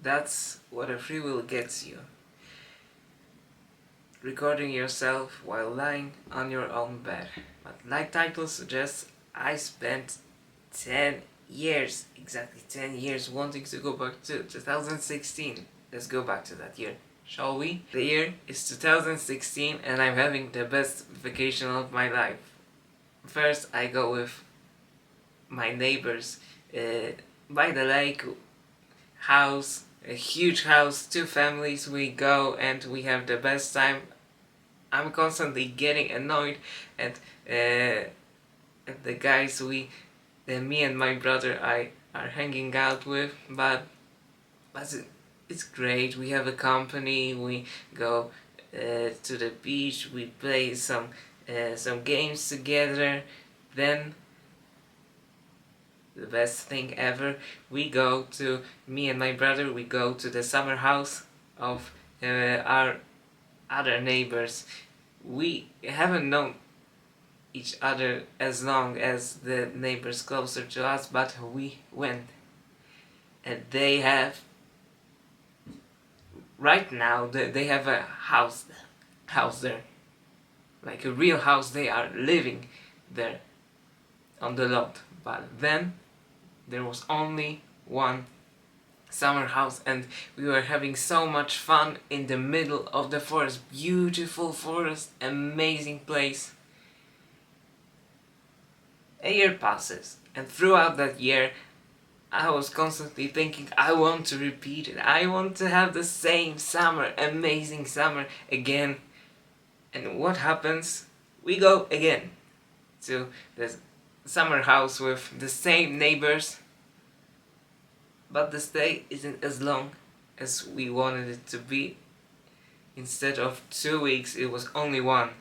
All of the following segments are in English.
That's what a free will gets you. Recording yourself while lying on your own bed. But like title suggests, I spent 10 years, exactly 10 years, wanting to go back to 2016. Let's go back to that year, shall we? The year is 2016 and I'm having the best vacation of my life. First I go with my neighbors by the lake, house, a huge house, 2 families. We go and we have the best time. I'm constantly getting annoyed at, at the guys me and my brother are hanging out with, but it's great. We have a company. We go to the beach. We play some games together. Then the best thing ever, me and my brother, we go to the summer house of our other neighbors. We haven't known each other as long as the neighbors closer to us, but we went. And they have, right now, they have a house there. Like a real house, they are living there on the lot. But then there was only one summer house and we were having so much fun in the middle of the forest. Beautiful forest, amazing place. A year passes and throughout that year I was constantly thinking, I want to repeat it. I want to have the same summer, amazing summer again. And what happens? We go again to the summer house with the same neighbors, but the stay isn't as long as we wanted it to be. Instead of 2 weeks, it was only one.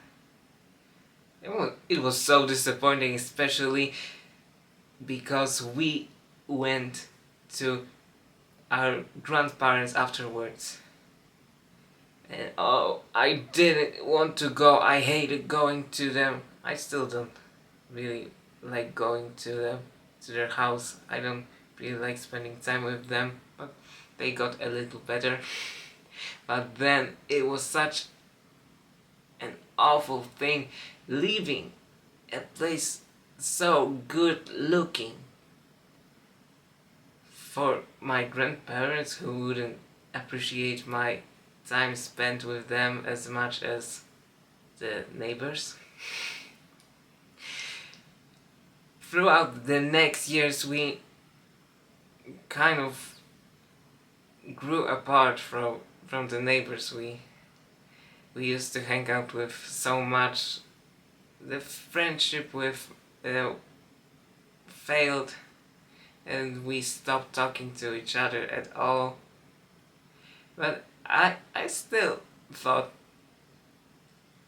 It was so disappointing, especially because we went to our grandparents afterwards. And oh, I didn't want to go. I hated going to them. I still don't really like going to them, to their house. I don't really like spending time with them, but they got a little better. But then it was such an awful thing leaving a place so good looking for my grandparents who wouldn't appreciate my time spent with them as much as the neighbors. Throughout the next years we kind of grew apart from the neighbors we used to hang out with so much. The friendship with failed and we stopped talking to each other at all. But I still thought,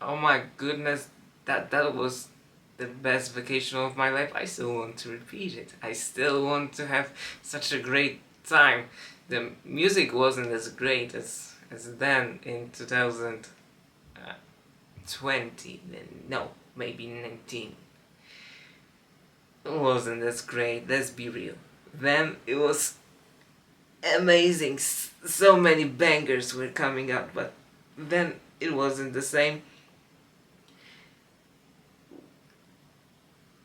oh my goodness, that was the best vacation of my life. I still want to repeat it. I still want to have such a great time. The music wasn't as great as then in 2020. No, maybe 19. It wasn't as great, let's be real. Then it was amazing. So many bangers were coming out, but then it wasn't the same.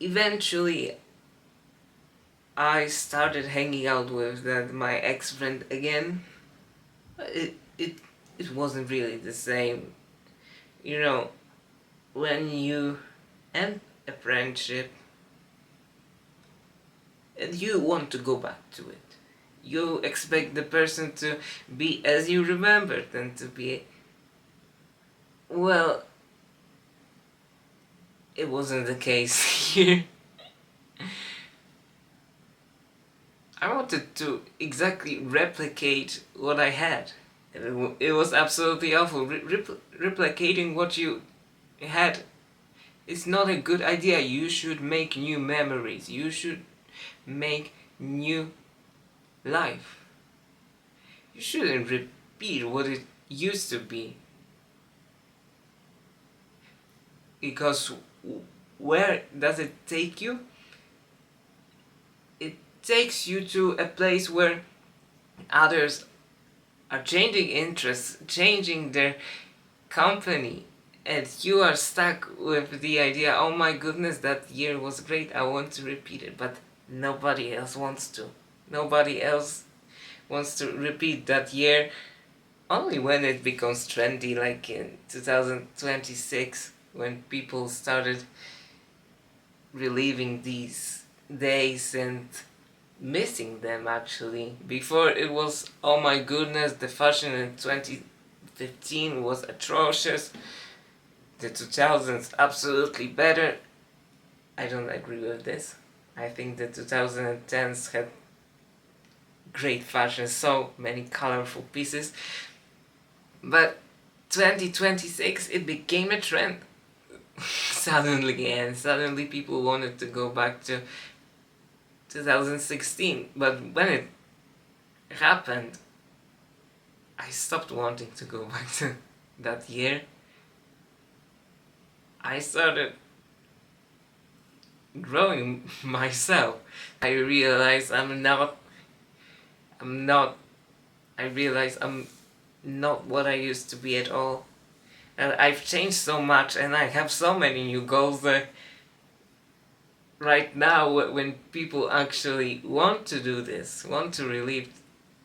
Eventually I started hanging out with my ex-friend again. It wasn't really the same. You know, when you end a friendship and you want to go back to it, you expect the person to be as you remembered them to be. Well, it wasn't the case here. I wanted to exactly replicate what I had. It was absolutely awful. Replicating what you had is not a good idea. You should make new memories. You should make new life. You shouldn't repeat what it used to be. Because where does it take you? It takes you to a place where others are changing interests, changing their company, and you are stuck with the idea, oh my goodness, that year was great, I want to repeat it, but nobody else wants to. Nobody else wants to repeat that year, only when it becomes trendy, like in 2026, when people started reliving these days and missing them actually. Before it was, oh my goodness, the fashion in 2015 was atrocious, the 2000s absolutely better. I don't agree with this. I think the 2010s had great fashion, so many colorful pieces, but 2026 it became a trend suddenly, and suddenly people wanted to go back to 2016, but when it happened I stopped wanting to go back to that year. I started growing myself. I realized I'm not, I realized I'm not what I used to be at all. And I've changed so much and I have so many new goals that right now when people actually want to do this, want to relive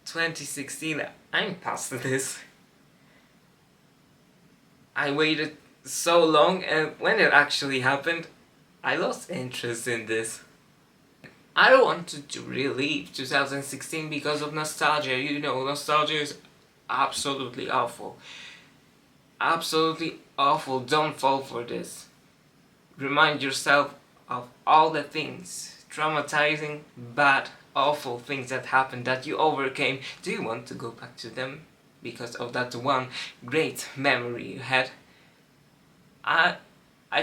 2016, I'm past this. I waited so long and when it actually happened, I lost interest in this. I wanted to relive 2016 because of nostalgia. You know, nostalgia is absolutely awful. Absolutely awful. Don't fall for this. Remind yourself of all the things, traumatizing, bad, awful things that happened that you overcame. Do you want to go back to them because of that one great memory you had? I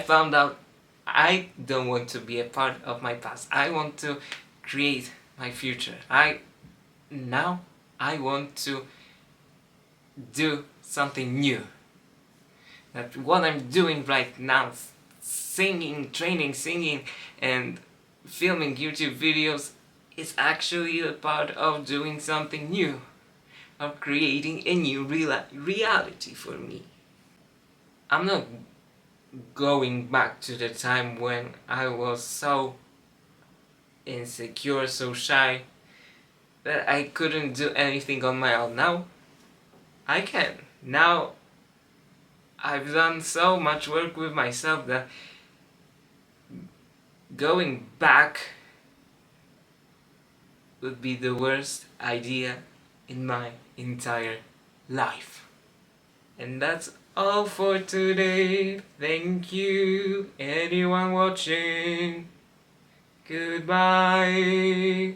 found out I don't want to be a part of my past. I want to create my future. Now I want to do something new. That what I'm doing right now, singing, training, singing, and filming YouTube videos, is actually a part of doing something new, of creating a new reality for me. I'm not going back to the time when I was so insecure, so shy, that I couldn't do anything on my own. Now I can. Now I've done so much work with myself that going back would be the worst idea in my entire life. And that's all for today. Thank you, anyone watching. Goodbye.